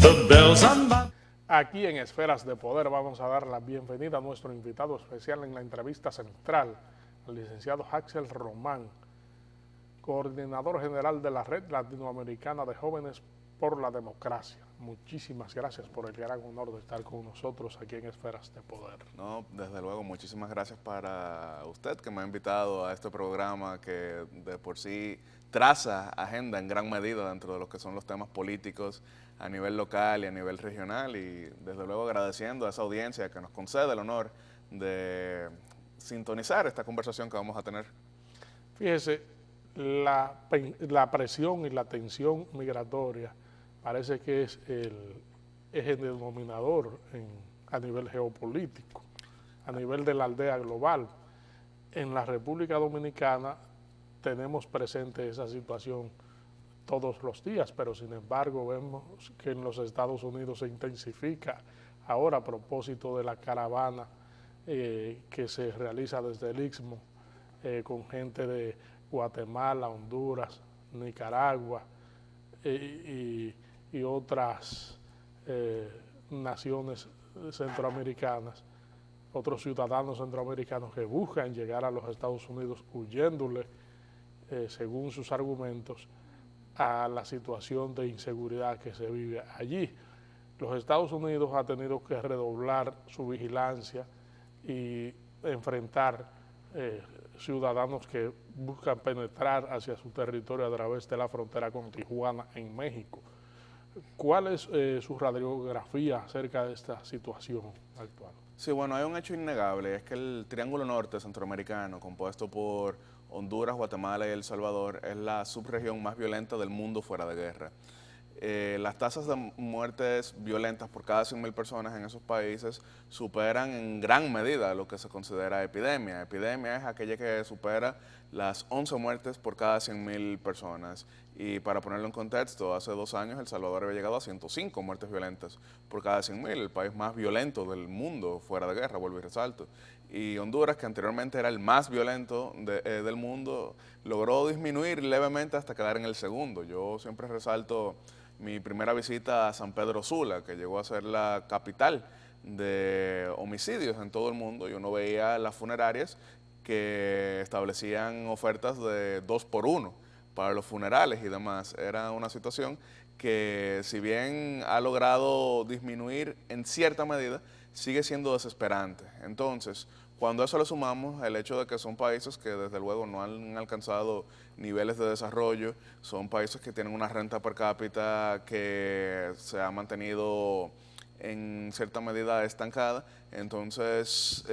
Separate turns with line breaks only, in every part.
The bells on my...
Aquí en Esferas de Poder vamos a dar la bienvenida a nuestro invitado especial en la entrevista central, al licenciado Axel Román, coordinador general de la Red Latinoamericana de Jóvenes por la Democracia. Muchísimas gracias por el gran honor de estar con nosotros aquí en Esferas de Poder.
No, desde luego, muchísimas gracias para usted que me ha invitado a este programa que de por sí traza agenda en gran medida dentro de lo que son los temas políticos a nivel local y a nivel regional, y desde luego agradeciendo a esa audiencia que nos concede el honor de sintonizar esta conversación que vamos a tener.
Fíjese, la presión y la tensión migratoria parece que es el eje denominador a nivel geopolítico, a nivel de la aldea global. En la República Dominicana tenemos presente esa situación todos los días, pero sin embargo vemos que en los Estados Unidos se intensifica ahora a propósito de la caravana que se realiza desde el Istmo con gente de Guatemala, Honduras, Nicaragua y otras naciones centroamericanas, otros ciudadanos centroamericanos que buscan llegar a los Estados Unidos huyéndole, según sus argumentos, a la situación de inseguridad que se vive allí. Los Estados Unidos ha tenido que redoblar su vigilancia y enfrentar ciudadanos que buscan penetrar hacia su territorio a través de la frontera con Tijuana en México. ¿Cuál es su radiografía acerca de esta situación actual?
Sí, bueno, hay un hecho innegable, es que el Triángulo Norte centroamericano, compuesto por Honduras, Guatemala y El Salvador, es la subregión más violenta del mundo fuera de guerra. Las tasas de muertes violentas por cada 100.000 personas en esos países superan en gran medida lo que se considera epidemia. Epidemia es aquella que supera las 11 muertes por cada 100.000 personas. Y para ponerlo en contexto, hace 2 años El Salvador había llegado a 105 muertes violentas por cada 100.000, el país más violento del mundo fuera de guerra, vuelvo y resalto. Y Honduras, que anteriormente era el más violento del mundo, logró disminuir levemente hasta quedar en el segundo. Yo siempre resalto mi primera visita a San Pedro Sula, que llegó a ser la capital de homicidios en todo el mundo, y uno veía las funerarias que establecían ofertas de 2 por 1 para los funerales y demás. Era una situación que, si bien ha logrado disminuir en cierta medida, sigue siendo desesperante. Entonces, cuando a eso le sumamos el hecho de que son países que desde luego no han alcanzado niveles de desarrollo, son países que tienen una renta per cápita que se ha mantenido en cierta medida estancada, entonces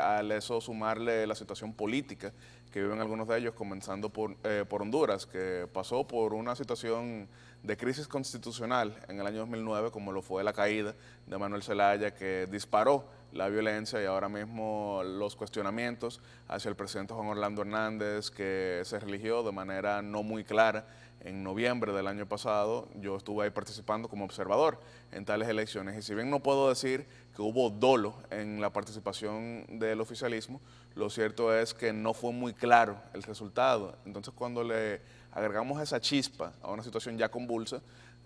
al eso sumarle la situación política que viven algunos de ellos, comenzando por Honduras, que pasó por una situación de crisis constitucional en el año 2009, como lo fue la caída de Manuel Zelaya, que disparó la violencia, y ahora mismo los cuestionamientos hacia el presidente Juan Orlando Hernández, que se religió de manera no muy clara en noviembre del año pasado. Yo estuve ahí participando como observador en tales elecciones, y si bien no puedo decir que hubo dolo en la participación del oficialismo, lo cierto es que no fue muy claro el resultado. Entonces, cuando le agregamos esa chispa a una situación ya convulsa,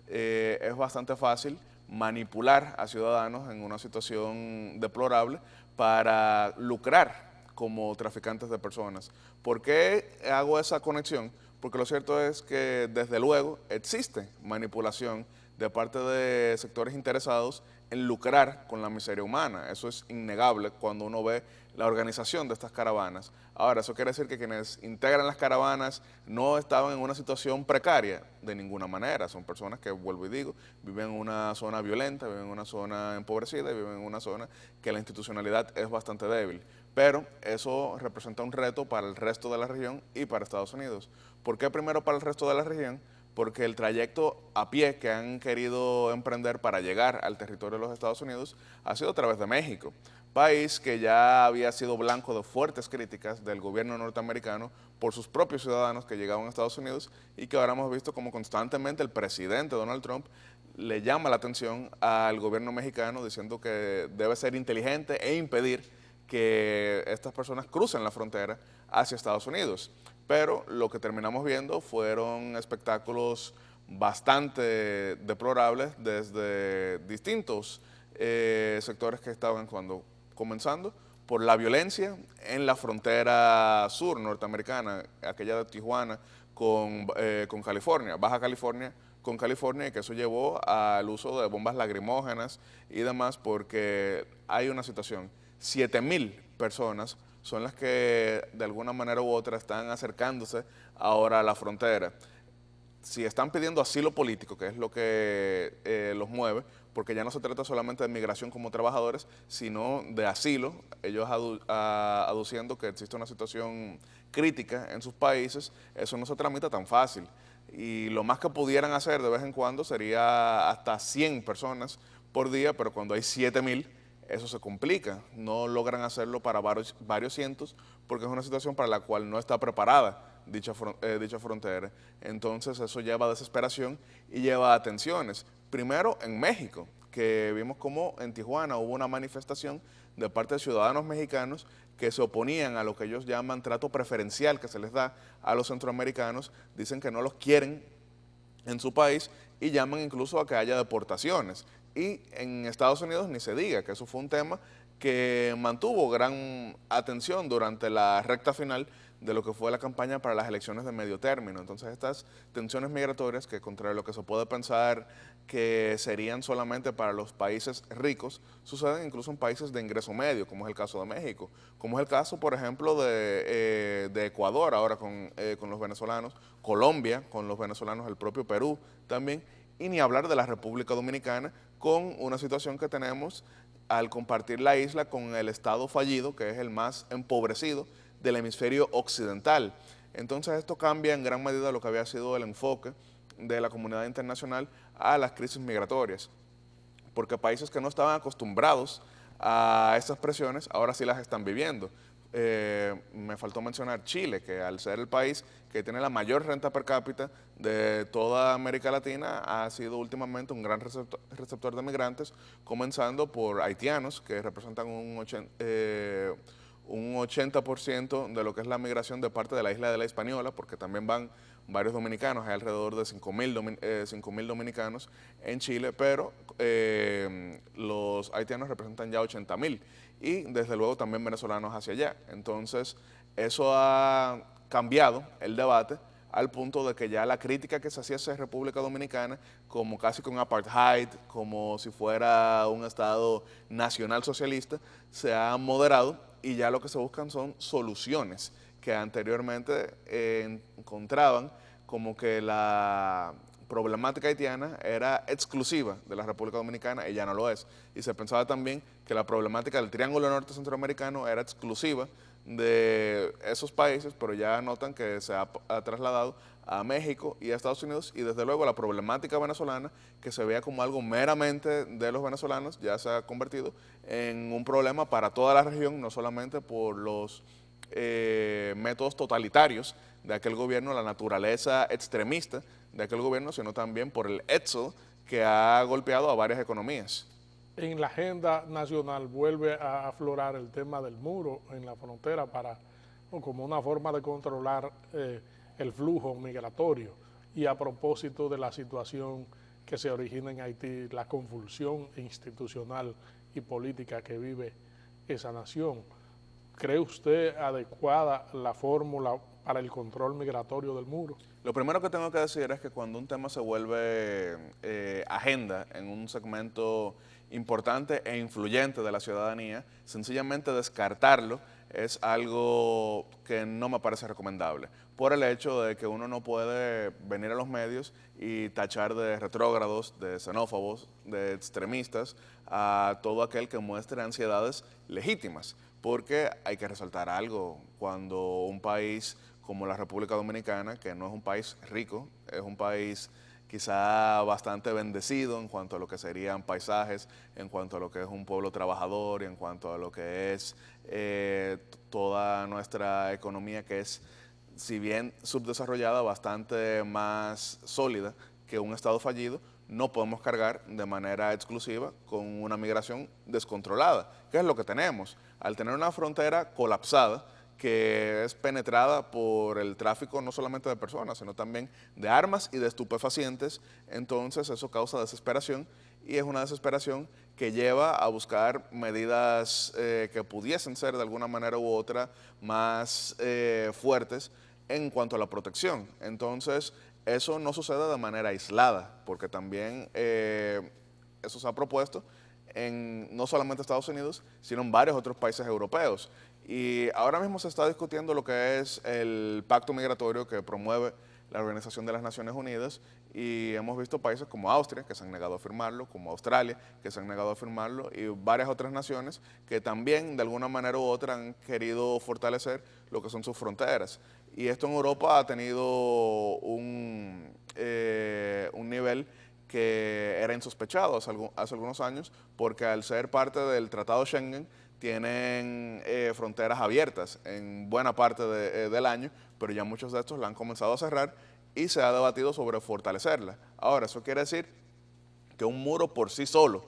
es bastante fácil manipular a ciudadanos en una situación deplorable para lucrar como traficantes de personas. ¿Por qué hago esa conexión? Porque lo cierto es que desde luego existe manipulación de parte de sectores interesados en lucrar con la miseria humana. Eso es innegable cuando uno ve la organización de estas caravanas. Ahora, ¿eso quiere decir que quienes integran las caravanas no estaban en una situación precaria? De ninguna manera. Son personas que, vuelvo y digo, viven en una zona violenta, viven en una zona empobrecida y viven en una zona que la institucionalidad es bastante débil. Pero eso representa un reto para el resto de la región y para Estados Unidos. ¿Por qué primero para el resto de la región? Porque el trayecto a pie que han querido emprender para llegar al territorio de los Estados Unidos ha sido a través de México, país que ya había sido blanco de fuertes críticas del gobierno norteamericano por sus propios ciudadanos que llegaban a Estados Unidos, y que ahora hemos visto como constantemente el presidente Donald Trump le llama la atención al gobierno mexicano diciendo que debe ser inteligente e impedir que estas personas crucen la frontera hacia Estados Unidos. Pero lo que terminamos viendo fueron espectáculos bastante deplorables desde distintos sectores que estaban cuando comenzando por la violencia en la frontera sur norteamericana, aquella de Tijuana con California, Baja California con California, y que eso llevó al uso de bombas lacrimógenas y demás, porque hay una situación. 7,000 personas son las que de alguna manera u otra están acercándose ahora a la frontera. Si están pidiendo asilo político, que es lo que los mueve, porque ya no se trata solamente de migración como trabajadores, sino de asilo, ellos aduciendo que existe una situación crítica en sus países, eso no se tramita tan fácil. Y lo más que pudieran hacer de vez en cuando sería hasta 100 personas por día, pero cuando hay 7,000, eso se complica. No logran hacerlo para varios cientos, porque es una situación para la cual no está preparada dicha frontera. Entonces eso lleva a desesperación y lleva a tensiones. Primero en México, que vimos como en Tijuana hubo una manifestación de parte de ciudadanos mexicanos que se oponían a lo que ellos llaman trato preferencial que se les da a los centroamericanos, dicen que no los quieren en su país y llaman incluso a que haya deportaciones. Y en Estados Unidos ni se diga, que eso fue un tema que mantuvo gran atención durante la recta final de lo que fue la campaña para las elecciones de medio término. Entonces estas tensiones migratorias, que contrario a lo que se puede pensar que serían solamente para los países ricos, suceden incluso en países de ingreso medio, como es el caso de México, como es el caso, por ejemplo, de Ecuador ahora con los venezolanos, Colombia con los venezolanos, el propio Perú también, y ni hablar de la República Dominicana, con una situación que tenemos al compartir la isla con el estado fallido, que es el más empobrecido del hemisferio occidental. Entonces esto cambia en gran medida lo que había sido el enfoque de la comunidad internacional a las crisis migratorias, porque países que no estaban acostumbrados a estas presiones ahora sí las están viviendo. Me faltó mencionar Chile, que al ser el país que tiene la mayor renta per cápita de toda América Latina, ha sido últimamente un gran receptor de migrantes, comenzando por haitianos, que representan un 80% de lo que es la migración de parte de la isla de la Hispaniola, porque también van varios dominicanos, hay alrededor de 5,000 dominicanos en Chile, pero los haitianos representan ya 80,000 y desde luego también venezolanos hacia allá. Entonces eso ha cambiado el debate al punto de que ya la crítica que se hacía hacia República Dominicana, como casi con apartheid, como si fuera un Estado nacional socialista, se ha moderado y ya lo que se buscan son soluciones que anteriormente encontraban como que la problemática haitiana era exclusiva de la República Dominicana y ya no lo es. Y se pensaba también que la problemática del Triángulo Norte Centroamericano era exclusiva de esos países, pero ya notan que se ha trasladado a México y a Estados Unidos, y desde luego la problemática venezolana, que se veía como algo meramente de los venezolanos, ya se ha convertido en un problema para toda la región, no solamente por los métodos totalitarios de aquel gobierno, la naturaleza extremista de aquel gobierno, sino también por el éxodo que ha golpeado a varias economías.
En la agenda nacional vuelve a aflorar el tema del muro en la frontera como una forma de controlar el flujo migratorio. Y a propósito de la situación que se origina en Haití, la convulsión institucional y política que vive esa nación, ¿cree usted adecuada la fórmula para el control migratorio del muro?
Lo primero que tengo que decir es que cuando un tema se vuelve agenda en un segmento importante e influyente de la ciudadanía, sencillamente descartarlo es algo que no me parece recomendable, por el hecho de que uno no puede venir a los medios y tachar de retrógrados, de xenófobos, de extremistas a todo aquel que muestre ansiedades legítimas, porque hay que resaltar algo: cuando un país como la República Dominicana, que no es un país rico, es un país quizá bastante bendecido en cuanto a lo que serían paisajes, en cuanto a lo que es un pueblo trabajador y en cuanto a lo que es toda nuestra economía, que es, si bien subdesarrollada, bastante más sólida que un Estado fallido. No podemos cargar de manera exclusiva con una migración descontrolada, que es lo que tenemos. Al tener una frontera colapsada, que es penetrada por el tráfico no solamente de personas, sino también de armas y de estupefacientes. Entonces eso causa desesperación y es una desesperación que lleva a buscar medidas que pudiesen ser de alguna manera u otra más fuertes en cuanto a la protección. Entonces eso no sucede de manera aislada, porque también eso se ha propuesto en no solamente Estados Unidos, sino en varios otros países europeos. Y ahora mismo se está discutiendo lo que es el pacto migratorio que promueve la Organización de las Naciones Unidas, y hemos visto países como Austria, que se han negado a firmarlo, como Australia, que se han negado a firmarlo, y varias otras naciones que también de alguna manera u otra han querido fortalecer lo que son sus fronteras. Y esto en Europa ha tenido un nivel que era insospechado hace algunos años, porque al ser parte del Tratado Schengen tienen fronteras abiertas en buena parte del año, pero ya muchos de estos la han comenzado a cerrar y se ha debatido sobre fortalecerla. Ahora, eso quiere decir que un muro por sí solo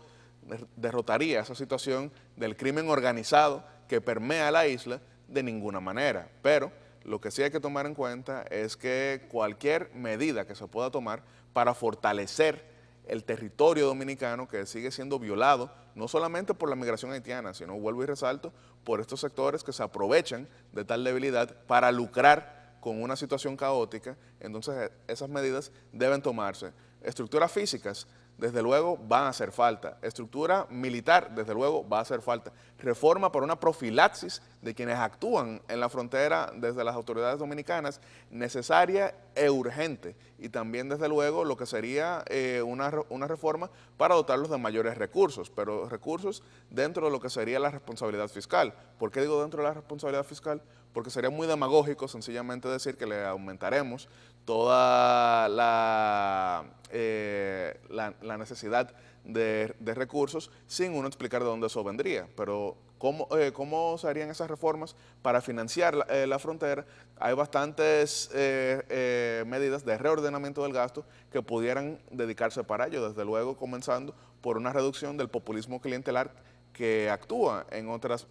derrotaría esa situación del crimen organizado que permea la isla de ninguna manera, pero lo que sí hay que tomar en cuenta es que cualquier medida que se pueda tomar para fortalecer el territorio dominicano, que sigue siendo violado no solamente por la migración haitiana, sino, vuelvo y resalto, por estos sectores que se aprovechan de tal debilidad para lucrar con una situación caótica. Entonces esas medidas deben tomarse. Estructuras físicas, desde luego, van a hacer falta. Estructura militar, desde luego, va a hacer falta. Reforma para una profilaxis de quienes actúan en la frontera desde las autoridades dominicanas, necesaria e urgente. Y también, desde luego, lo que sería una reforma para dotarlos de mayores recursos, pero recursos dentro de lo que sería la responsabilidad fiscal. ¿Por qué digo dentro de la responsabilidad fiscal? Porque sería muy demagógico sencillamente decir que le aumentaremos toda la necesidad de recursos sin uno explicar de dónde eso vendría. Pero ¿cómo se harían esas reformas para financiar la frontera? Hay bastantes medidas de reordenamiento del gasto que pudieran dedicarse para ello, desde luego comenzando por una reducción del populismo clientelar que actúa en otras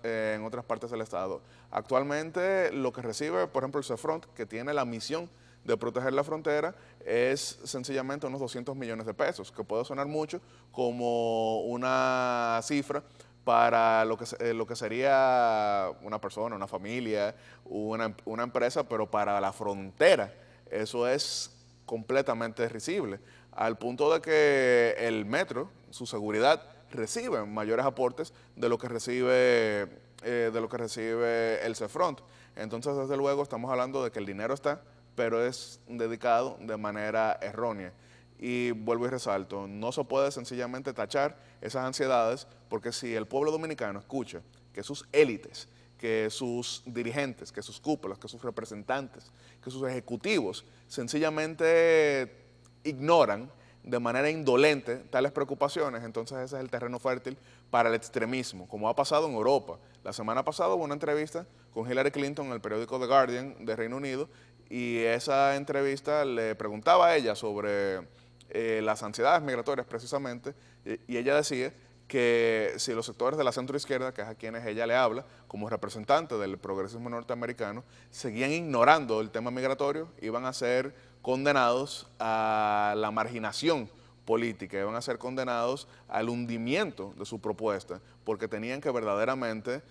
partes del Estado. Actualmente lo que recibe, por ejemplo, el CEFRONT, que tiene la misión de proteger la frontera, es sencillamente unos 200 millones de pesos, que puede sonar mucho como una cifra para lo que sería una persona, una familia, una empresa, pero para la frontera eso es completamente risible, al punto de que el metro, su seguridad, recibe mayores aportes de lo que recibe el CEFRONT. Entonces, desde luego, estamos hablando de que el dinero está, pero es dedicado de manera errónea. Y vuelvo y resalto, no se puede sencillamente tachar esas ansiedades, porque si el pueblo dominicano escucha que sus élites, que sus dirigentes, que sus cúpulas, que sus representantes, que sus ejecutivos sencillamente ignoran de manera indolente tales preocupaciones, entonces ese es el terreno fértil para el extremismo, como ha pasado en Europa. La semana pasada hubo una entrevista con Hillary Clinton en el periódico The Guardian de Reino Unido, y esa entrevista le preguntaba a ella sobre las ansiedades migratorias precisamente, y ella decía que si los sectores de la centroizquierda, que es a quienes ella le habla como representante del progresismo norteamericano, seguían ignorando el tema migratorio, iban a ser condenados a la marginación política, iban a ser condenados al hundimiento de su propuesta, porque tenían que verdaderamente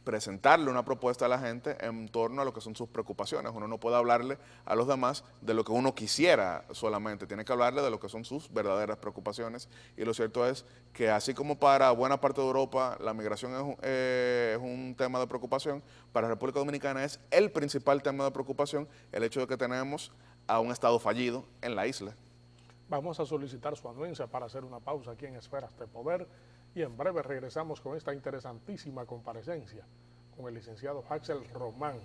presentarle una propuesta a la gente en torno a lo que son sus preocupaciones. Uno no puede hablarle a los demás de lo que uno quisiera solamente, tiene que hablarle de lo que son sus verdaderas preocupaciones. Y lo cierto es que así como para buena parte de Europa la migración es un tema de preocupación, para la República Dominicana es el principal tema de preocupación el hecho de que tenemos a un Estado fallido en la isla.
Vamos a solicitar su anuencia para hacer una pausa aquí en Esferas de Poder, y en breve regresamos con esta interesantísima comparecencia con el licenciado Haxel Román,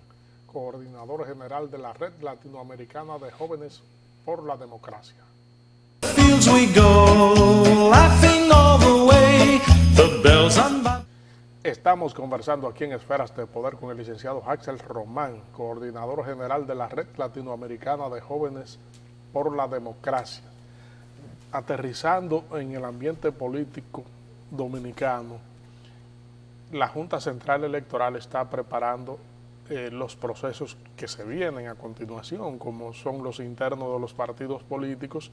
coordinador general de la Red Latinoamericana de Jóvenes por la Democracia. Estamos conversando aquí en Esferas de Poder con el licenciado Haxel Román, coordinador general de la Red Latinoamericana de Jóvenes por la Democracia. Aterrizando en el ambiente político dominicano, la Junta Central Electoral está preparando los procesos que se vienen a continuación, como son los internos de los partidos políticos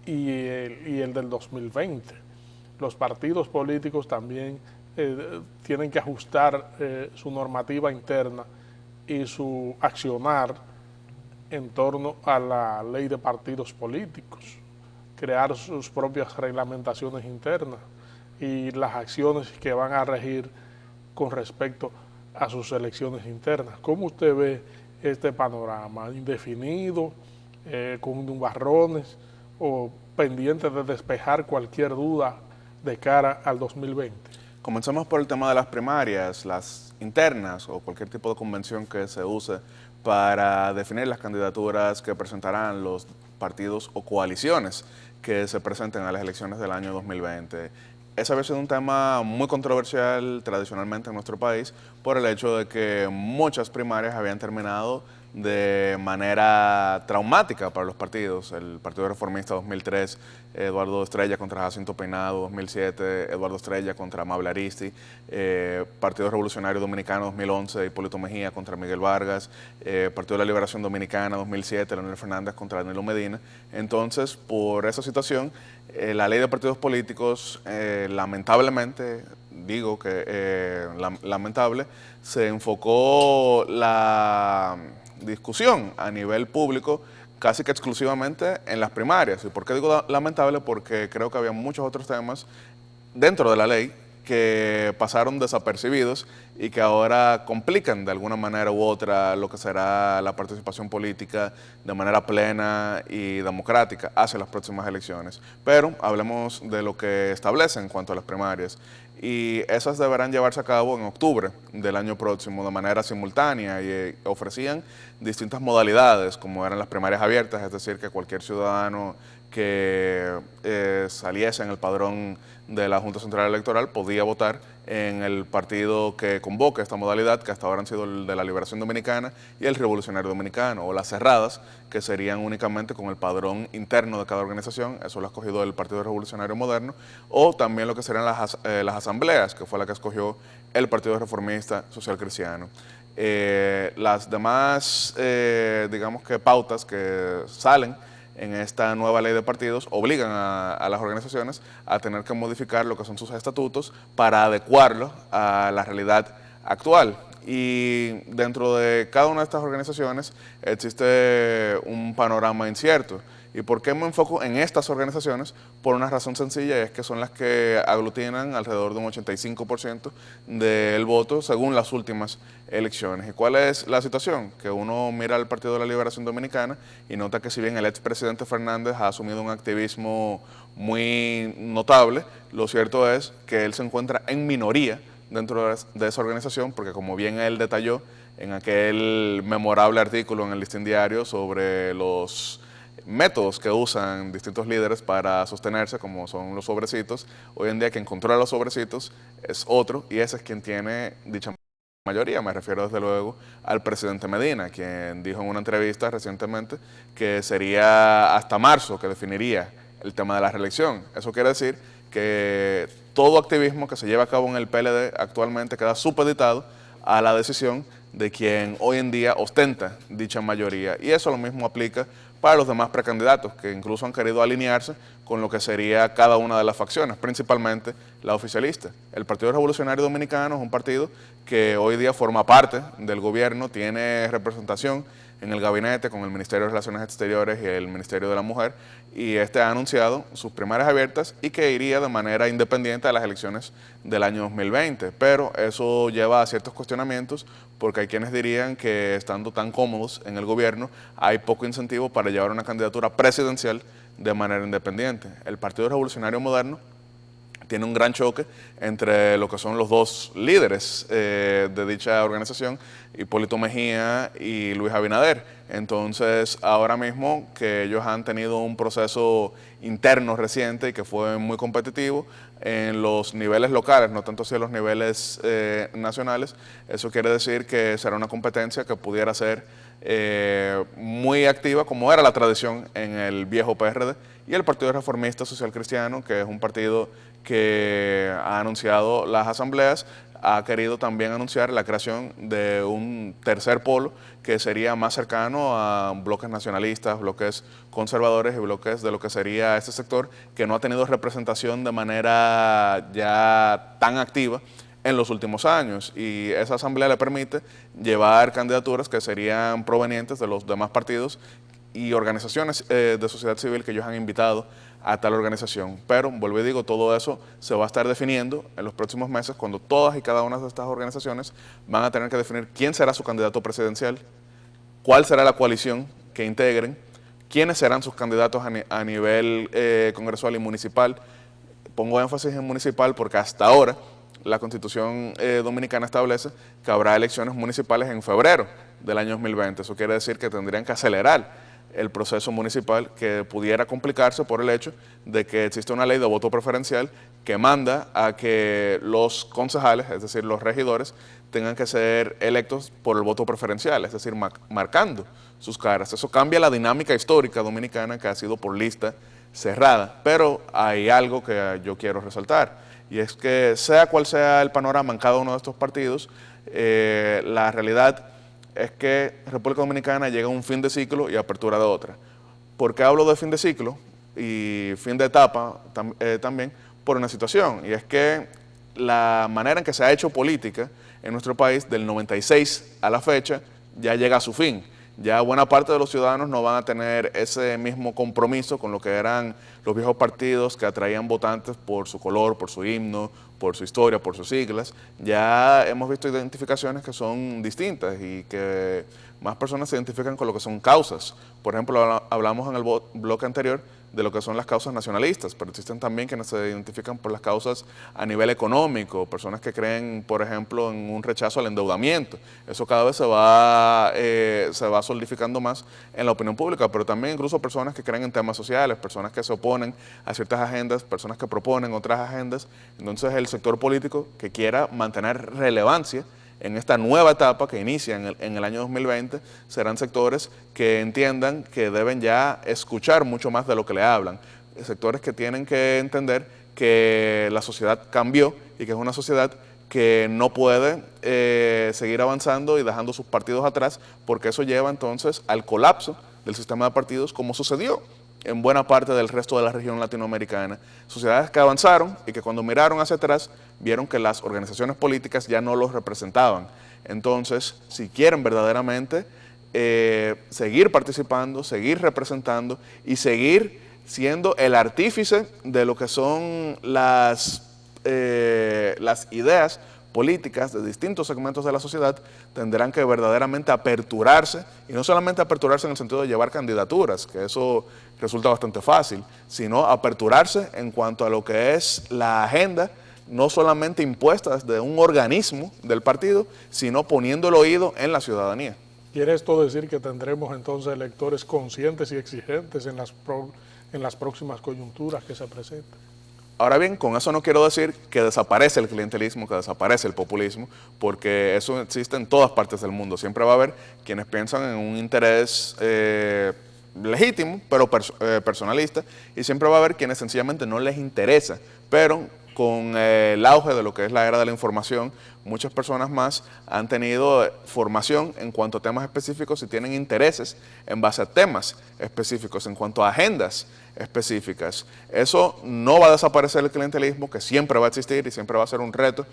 y el del 2020. Los partidos políticos también tienen que ajustar su normativa interna y su accionar en torno a la ley de partidos políticos, crear sus propias reglamentaciones internas y las acciones que van a regir con respecto a sus elecciones internas. ¿Cómo usted ve este panorama? ¿Indefinido, con nubarrones o pendiente de despejar cualquier duda de cara al 2020?
Comenzamos por el tema de las primarias, las internas o cualquier tipo de convención que se use para definir las candidaturas que presentarán los partidos o coaliciones que se presenten a las elecciones del año 2020. Ese había sido un tema muy controversial tradicionalmente en nuestro país por el hecho de que muchas primarias habían terminado de manera traumática para los partidos. El Partido Reformista 2003, Eduardo Estrella contra Jacinto Peinado; 2007, Eduardo Estrella contra Amable Aristi; Partido Revolucionario Dominicano 2011, Hipólito Mejía contra Miguel Vargas; Partido de la Liberación Dominicana 2007, Leonel Fernández contra Danilo Medina. Entonces, por esa situación, la ley de partidos políticos, lamentablemente, digo que lamentable, se enfocó la discusión a nivel público casi que exclusivamente en las primarias. ¿Y por qué digo lamentable? Porque creo que había muchos otros temas dentro de la ley que pasaron desapercibidos y que ahora complican de alguna manera u otra lo que será la participación política de manera plena y democrática hacia las próximas elecciones. Pero hablemos de lo que establece en cuanto a las primarias. Y esas deberán llevarse a cabo en octubre del año próximo de manera simultánea y ofrecían distintas modalidades, como eran las primarias abiertas, es decir, que cualquier ciudadano que saliese en el padrón de la Junta Central Electoral podía votar en el partido que convoque esta modalidad, que hasta ahora han sido el de la Liberación Dominicana y el Revolucionario Dominicano, o las cerradas, que serían únicamente con el padrón interno de cada organización. Eso lo ha escogido el Partido Revolucionario Moderno, o también lo que serían las asambleas, que fue la que escogió el Partido Reformista Social Cristiano. Las demás, digamos que pautas que salen en esta nueva ley de partidos obligan a las organizaciones a tener que modificar lo que son sus estatutos para adecuarlo a la realidad actual. Y dentro de cada una de estas organizaciones existe un panorama incierto. ¿Y por qué me enfoco en estas organizaciones? Por una razón sencilla, y es que son las que aglutinan alrededor de un 85% del voto según las últimas elecciones. ¿Y cuál es la situación? Que uno mira al Partido de la Liberación Dominicana y nota que si bien el expresidente Fernández ha asumido un activismo muy notable, lo cierto es que él se encuentra en minoría dentro de esa organización, porque como bien él detalló en aquel memorable artículo en el Listín Diario sobre los métodos que usan distintos líderes para sostenerse, como son los sobrecitos, hoy en día quien controla los sobrecitos es otro, y ese es quien tiene dicha mayoría. Me refiero desde luego al presidente Medina, quien dijo en una entrevista recientemente que sería hasta marzo que definiría el tema de la reelección. Eso quiere decir que todo activismo que se lleva a cabo en el PLD actualmente queda supeditado a la decisión de quien hoy en día ostenta dicha mayoría. Y eso lo mismo aplica para los demás precandidatos, que incluso han querido alinearse con lo que sería cada una de las facciones, principalmente la oficialista. El Partido Revolucionario Dominicano es un partido que hoy día forma parte del gobierno, tiene representación en el gabinete con el Ministerio de Relaciones Exteriores y el Ministerio de la Mujer, y este ha anunciado sus primarias abiertas y que iría de manera independiente a las elecciones del año 2020. Pero eso lleva a ciertos cuestionamientos, porque hay quienes dirían que estando tan cómodos en el gobierno hay poco incentivo para llevar una candidatura presidencial de manera independiente. El Partido Revolucionario Moderno tiene un gran choque entre lo que son los dos líderes de dicha organización, Hipólito Mejía y Luis Abinader. Entonces, ahora mismo que ellos han tenido un proceso interno reciente y que fue muy competitivo en los niveles locales, no tanto así en los niveles nacionales, eso quiere decir que será una competencia que pudiera ser muy activa, como era la tradición en el viejo PRD, y el Partido Reformista Social Cristiano, que es un partido que ha anunciado las asambleas, ha querido también anunciar la creación de un tercer polo que sería más cercano a bloques nacionalistas, bloques conservadores y bloques de lo que sería este sector que no ha tenido representación de manera ya tan activa en los últimos años, y esa asamblea le permite llevar candidaturas que serían provenientes de los demás partidos y organizaciones de sociedad civil que ellos han invitado a tal organización. Pero, vuelvo y digo, todo eso se va a estar definiendo en los próximos meses cuando todas y cada una de estas organizaciones van a tener que definir quién será su candidato presidencial, cuál será la coalición que integren, quiénes serán sus candidatos a nivel congresual y municipal. Pongo énfasis en municipal porque hasta ahora la Constitución dominicana establece que habrá elecciones municipales en febrero del año 2020. Eso quiere decir que tendrían que acelerar el proceso municipal, que pudiera complicarse por el hecho de que existe una ley de voto preferencial que manda a que los concejales, es decir, los regidores, tengan que ser electos por el voto preferencial, es decir, marcando sus caras. Eso cambia la dinámica histórica dominicana, que ha sido por lista cerrada, pero hay algo que yo quiero resaltar, y es que sea cual sea el panorama en cada uno de estos partidos, la realidad es que República Dominicana llega a un fin de ciclo y apertura de otra. ¿Por qué hablo de fin de ciclo y fin de etapa también? Por una situación, y es que la manera en que se ha hecho política en nuestro país del 96 a la fecha ya llega a su fin. Ya buena parte de los ciudadanos no van a tener ese mismo compromiso con lo que eran los viejos partidos que atraían votantes por su color, por su himno, por su historia, por sus siglas. Ya hemos visto identificaciones que son distintas y que más personas se identifican con lo que son causas. Por ejemplo, hablamos en el bloque anterior de lo que son las causas nacionalistas, pero existen también quienes se identifican por las causas a nivel económico, personas que creen, por ejemplo, en un rechazo al endeudamiento. Eso cada vez se va solidificando más en la opinión pública, pero también incluso personas que creen en temas sociales, personas que se oponen a ciertas agendas, personas que proponen otras agendas. Entonces, el sector político que quiera mantener relevancia en esta nueva etapa que inicia en el año 2020, serán sectores que entiendan que deben ya escuchar mucho más de lo que le hablan. Sectores que tienen que entender que la sociedad cambió y que es una sociedad que no puede seguir avanzando y dejando sus partidos atrás, porque eso lleva entonces al colapso del sistema de partidos, como sucedió en buena parte del resto de la región latinoamericana. Sociedades que avanzaron y que cuando miraron hacia atrás vieron que las organizaciones políticas ya no los representaban. Entonces, si quieren verdaderamente seguir participando, seguir representando y seguir siendo el artífice de lo que son las ideas políticas de distintos segmentos de la sociedad, tendrán que verdaderamente aperturarse, y no solamente aperturarse en el sentido de llevar candidaturas, que eso resulta bastante fácil, sino aperturarse en cuanto a lo que es la agenda, no solamente impuesta desde un organismo del partido, sino poniendo el oído en la ciudadanía.
¿Quiere esto decir que tendremos entonces electores conscientes y exigentes en las próximas coyunturas que se presenten?
Ahora bien, con eso no quiero decir que desaparece el clientelismo, que desaparece el populismo, porque eso existe en todas partes del mundo. Siempre va a haber quienes piensan en un interés legítimo, pero personalista, y siempre va a haber quienes sencillamente no les interesa, pero con el auge de lo que es la era de la información, muchas personas más han tenido formación en cuanto a temas específicos y tienen intereses en base a temas específicos, en cuanto a agendas específicas. Eso no va a desaparecer el clientelismo, que siempre va a existir y siempre va a ser un reto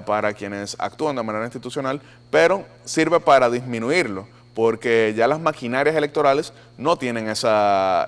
para quienes actúan de manera institucional, pero sirve para disminuirlo, porque ya las maquinarias electorales no tienen esa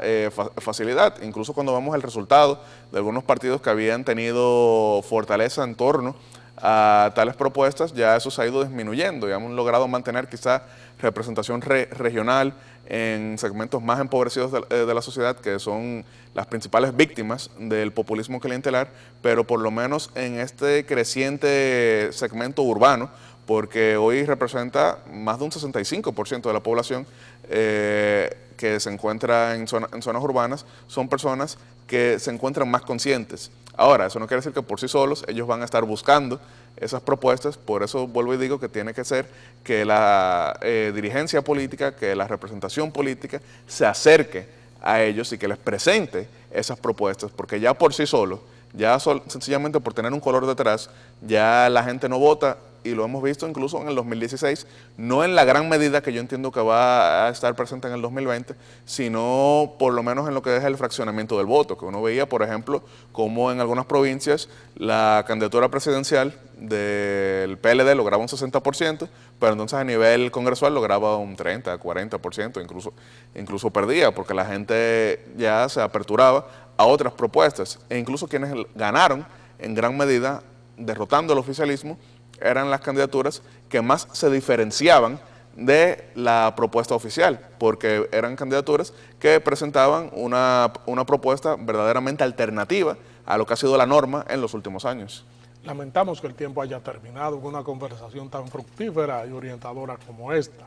facilidad. Incluso cuando vemos el resultado de algunos partidos que habían tenido fortaleza en torno a tales propuestas, ya eso se ha ido disminuyendo y hemos logrado mantener quizá representación regional en segmentos más empobrecidos de la sociedad, que son las principales víctimas del populismo clientelar, pero por lo menos en este creciente segmento urbano, porque hoy representa más de un 65% de la población que se encuentra en zonas urbanas, son personas que se encuentran más conscientes. Ahora, eso no quiere decir que por sí solos ellos van a estar buscando esas propuestas, por eso vuelvo y digo que tiene que ser que la dirigencia política, que la representación política se acerque a ellos y que les presente esas propuestas, porque ya por sí solo ya sencillamente por tener un color detrás, ya la gente no vota, y lo hemos visto incluso en el 2016, no en la gran medida que yo entiendo que va a estar presente en el 2020, sino por lo menos en lo que es el fraccionamiento del voto, que uno veía, por ejemplo, como en algunas provincias la candidatura presidencial del PLD lograba un 60%, pero entonces a nivel congresual lograba un 30, 40%, incluso perdía, porque la gente ya se aperturaba a otras propuestas, e incluso quienes ganaron en gran medida derrotando al oficialismo eran las candidaturas que más se diferenciaban de la propuesta oficial, porque eran candidaturas que presentaban una propuesta verdaderamente alternativa a lo que ha sido la norma en los últimos años.
Lamentamos que el tiempo haya terminado con una conversación tan fructífera y orientadora como esta.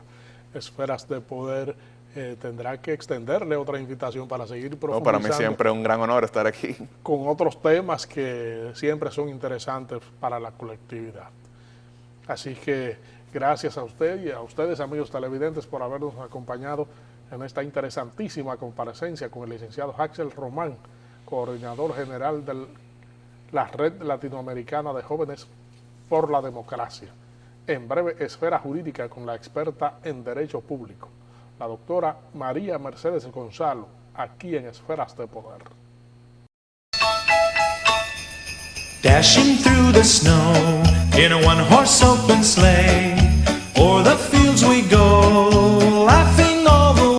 Esferas de Poder tendrá que extenderle otra invitación para seguir profundizando.
Para mí siempre es un gran honor estar aquí.
Con otros temas que siempre son interesantes para la colectividad. Así que gracias a usted y a ustedes, amigos televidentes, por habernos acompañado en esta interesantísima comparecencia con el licenciado Haxel Román, coordinador general de la Red Latinoamericana de Jóvenes por la Democracia. En breve, Esfera Jurídica con la experta en Derecho Público, la doctora María Mercedes Gonzalo, aquí en Esferas de Poder.
Dashing through the snow in a one-horse open sleigh,